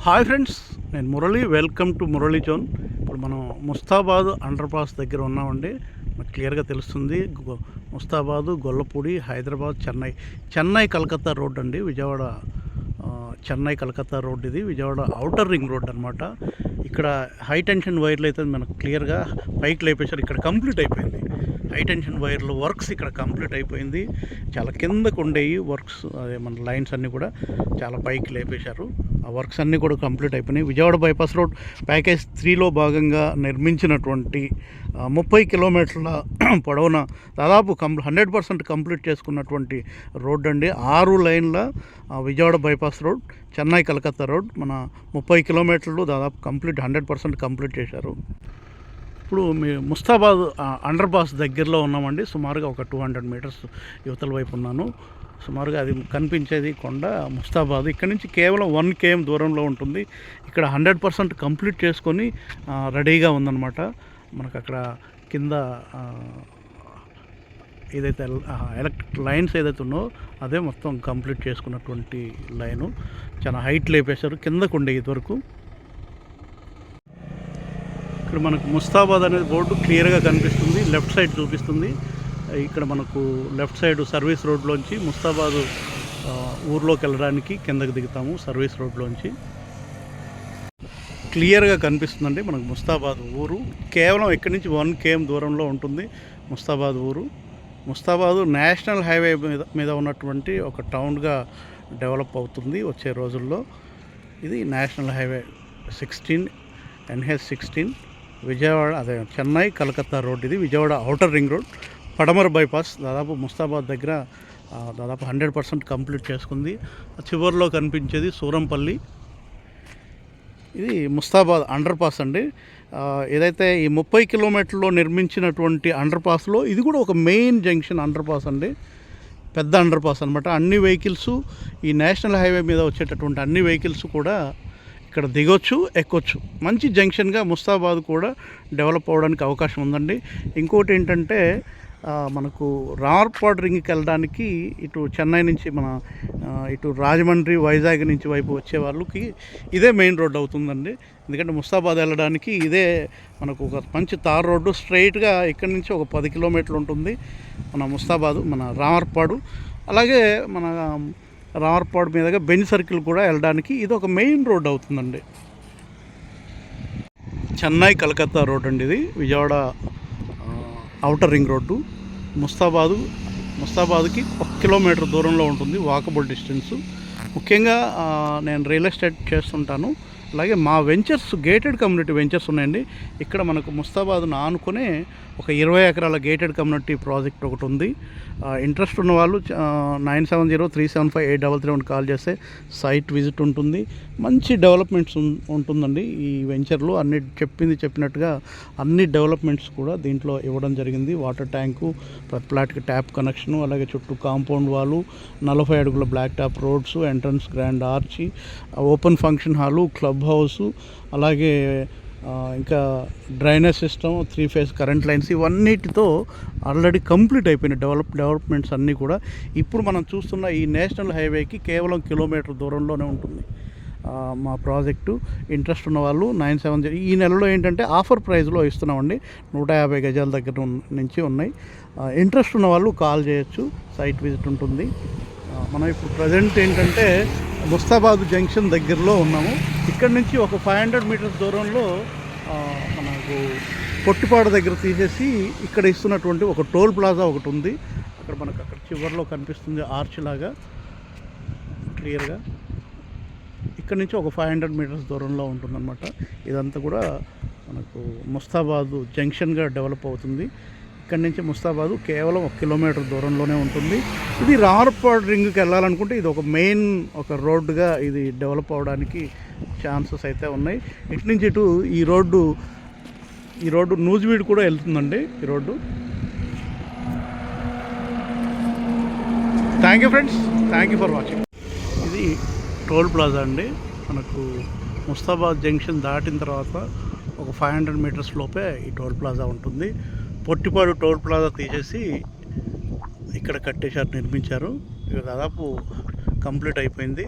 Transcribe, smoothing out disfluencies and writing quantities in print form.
Hi friends, నేను Murali. Welcome to Murali zone. ఇప్పుడు మనం ముస్తాబాద్ అండర్ పాస్ దగ్గర ఉన్నామండి. మనకు క్లియర్గా తెలుస్తుంది. ముస్తాబాదు, గొల్లపూడి, హైదరాబాద్, చెన్నై కలకత్తా రోడ్ అండి. విజయవాడ చెన్నై కలకత్తా రోడ్ ఇది. విజయవాడ అవుటర్ రింగ్ రోడ్ అనమాట. ఇక్కడ హై టెన్షన్ వైర్లు అయితే మనకు క్లియర్గా పైకి లేపేశారు. ఇక్కడ కంప్లీట్ అయిపోయింది. హై టెన్షన్ వైర్లు వర్క్స్ ఇక్కడ కంప్లీట్ అయిపోయింది. చాలా కిందకు ఉండేవి వర్క్స్, అదే మన లైన్స్ అన్నీ కూడా చాలా పైకి లేపేశారు. ఆ వర్క్స్ అన్నీ కూడా కంప్లీట్ అయిపోయినాయి. విజయవాడ బైపాస్ రోడ్ ప్యాకేజ్ 3లో భాగంగా నిర్మించినటువంటి 30 కిలోమీటర్ల పొడవున దాదాపు 100% కంప్లీట్ చేసుకున్నటువంటి రోడ్ అండి. 6 లైన్ల Vijayawada bypass road, Chennai Calcutta road మన 30 కిలోమీటర్లు దాదాపు 100% కంప్లీట్ చేశారు. ఇప్పుడు మీ ముస్తాబాద్ అండర్ పాస్ దగ్గరలో ఉన్నామండి. సుమారుగా ఒక 200 మీటర్స్ యువతల వైపు ఉన్నాను. సుమారుగా అది కనిపించేది కొండ ముస్తాబాద్. ఇక్కడ నుంచి కేవలం 1 km దూరంలో ఉంటుంది. ఇక్కడ 100% కంప్లీట్ చేసుకొని రెడీగా ఉందన్నమాట. మనకు అక్కడ కింద ఏదైతే ఎలక్ట్రిక్ లైన్స్ ఏదైతే ఉన్నో అదే మొత్తం కంప్లీట్ చేసుకున్నటువంటి లైను. చాలా హైట్ లేపేశారు, కిందకు ఉండే ఇదివరకు. ఇక్కడ మనకు ముస్తాబాద్ అనేది బోర్డు క్లియర్గా కనిపిస్తుంది. లెఫ్ట్ సైడ్ చూపిస్తుంది. ఇక్కడ మనకు లెఫ్ట్ సైడ్ సర్వీస్ రోడ్లోంచి ముస్తాబాదు ఊర్లోకి వెళ్ళడానికి కిందకి దిగుతాము. సర్వీస్ రోడ్లోంచి క్లియర్గా కనిపిస్తుందండి మనకు ముస్తాబాద్ ఊరు. కేవలం ఇక్కడి నుంచి 1 km దూరంలో ఉంటుంది ముస్తాబాద్ ఊరు. ముస్తాబాదు నేషనల్ హైవే మీద ఉన్నటువంటి ఒక టౌన్గా డెవలప్ అవుతుంది వచ్చే రోజుల్లో. ఇది నేషనల్ హైవే 16 NH16 విజయవాడ, అదే చెన్నై కలకత్తా రోడ్. ఇది విజయవాడ అవుటర్ రింగ్ రోడ్, పడమర బైపాస్. దాదాపు ముస్తాబాద్ దగ్గర దాదాపు 100% కంప్లీట్ చేసుకుంది. చివరిలో కనిపించేది సూరంపల్లి. ఇది ముస్తాబాద్ అండర్ పాస్ అండి. ఏదైతే ఈ 30 కిలోమీటర్లో నిర్మించినటువంటి అండర్ పాస్లో ఇది కూడా ఒక మెయిన్ జంక్షన్ అండర్ పాస్ అండి. పెద్ద అండర్ పాస్ అనమాట. అన్ని వెహికల్స్, ఈ నేషనల్ హైవే మీద వచ్చేటటువంటి అన్ని వెహికల్స్ కూడా ఇక్కడ దిగొచ్చు, ఎక్కొచ్చు. మంచి జంక్షన్గా ముస్తాబాద్ కూడా డెవలప్ అవ్వడానికి అవకాశం ఉందండి. ఇంకోటి ఏంటంటే మనకు రామర్పాడు రింగ్కి వెళ్ళడానికి ఇటు చెన్నై నుంచి ఇటు రాజమండ్రి, వైజాగ్ నుంచి వైపు వచ్చే వాళ్ళకి ఇదే మెయిన్ రోడ్ అవుతుందండి. ఎందుకంటే ముస్తాబాద్ వెళ్ళడానికి ఇదే మనకు ఒక మంచి తార్ రోడ్డు. స్ట్రైట్గా ఇక్కడి నుంచి ఒక 10 కిలోమీటర్లు ఉంటుంది మన ముస్తాబాదు, మన రామర్పాడు. అలాగే మన రామర్పాడు మీదుగా బెంజ్ సర్కిల్ కూడా వెళ్ళడానికి ఇది ఒక మెయిన్ రోడ్ అవుతుందండి. చెన్నై కలకత్తా రోడ్ అండి ఇది. Vijayawada outer ring road. ముస్తాబాదుకి 1 కిలోమీటర్ దూరంలో ఉంటుంది, వాకబుల్ డిస్టెన్సు. ముఖ్యంగా నేను రియల్ ఎస్టేట్ చేస్తుంటాను. అలాగే మా వెంచర్స్, గేటెడ్ కమ్యూనిటీ వెంచర్స్ ఉన్నాయండి. ఇక్కడ మనకు ముస్తాబాద్ను ఆనుకునే ఒక 20 ఎకరాల గేటెడ్ కమ్యూనిటీ ప్రాజెక్ట్ ఒకటి ఉంది. ఇంట్రెస్ట్ ఉన్న వాళ్ళు 9703758331 కాల్ చేస్తే సైట్ విజిట్ ఉంటుంది. మంచి డెవలప్మెంట్స్ ఉంటుందండి ఈ వెంచర్లో. అన్ని చెప్పినట్టుగా అన్ని డెవలప్మెంట్స్ కూడా దీంట్లో ఇవ్వడం జరిగింది. వాటర్ ట్యాంకు, ప్రతి ప్లాట్కి ట్యాప్ కనెక్షను, అలాగే చుట్టూ కాంపౌండ్ వాళ్ళు, 40 అడుగుల black top roads, entrance grand arch, open function hall, club house, అలాగే ఇంకా drainage system, 3 phase current lines, ఇవన్నిటితో ఆల్రెడీ కంప్లీట్ అయిపోయిన డెవలప్మెంట్స్ అన్నీ కూడా. ఇప్పుడు మనం చూస్తున్న ఈ నేషనల్ హైవేకి కేవలం కిలోమీటర్ దూరంలోనే ఉంటుంది మా ప్రాజెక్టు. ఇంట్రెస్ట్ ఉన్న వాళ్ళు 970, ఈ నెలలో ఏంటంటే ఆఫర్ ప్రైస్లో ఇస్తున్నామండి. 150 గజాల దగ్గర నుంచి ఉన్నాయి. ఇంట్రెస్ట్ ఉన్న వాళ్ళు కాల్ చేయొచ్చు, సైట్ విజిట్ ఉంటుంది. మనం ఇప్పుడు ప్రజెంట్ ఏంటంటే ముస్తాబాద్ జంక్షన్ దగ్గరలో ఉన్నాము. ఇక్కడ నుంచి ఒక 500 మీటర్స్ దూరంలో మనకు పొట్టిపాడు దగ్గర తీసేసి ఇక్కడ ఇస్తున్నటువంటి ఒక టోల్ ప్లాజా ఒకటి ఉంది. అక్కడ చివరిలో కనిపిస్తుంది ఆర్చ్ లాగా క్లియర్గా. ఇక్కడ నుంచి ఒక 500 మీటర్స్ దూరంలో ఉంటుందన్నమాట. ఇదంతా కూడా మనకు ముస్తాబాదు జంక్షన్గా డెవలప్ అవుతుంది. ఇక్కడి నుంచి ముస్తాబాదు కేవలం 1 కిలోమీటర్ దూరంలోనే ఉంటుంది. ఇది రామర్పాడు రింగ్కి వెళ్ళాలనుకుంటే ఇది ఒక మెయిన్ ఒక రోడ్డుగా ఇది డెవలప్ అవ్వడానికి ఛాన్సెస్ అయితే ఉన్నాయి. ఇటు నుంచి ఇటు ఈ రోడ్డు నూజివీడు కూడా వెళ్తుందండి ఈ road. Thank you friends, thank you for watching. ఇది టోల్ ప్లాజా అండి. మనకు ముస్తాబాద్ జంక్షన్ దాటిన తర్వాత ఒక 500 మీటర్స్ లోపే ఈ టోల్ ప్లాజా ఉంటుంది. పొట్టిపాడు టోల్ ప్లాజా తీసేసి ఇక్కడ కట్టేశారు, నిర్మించారు. ఇక దాదాపు కంప్లీట్ అయిపోయింది.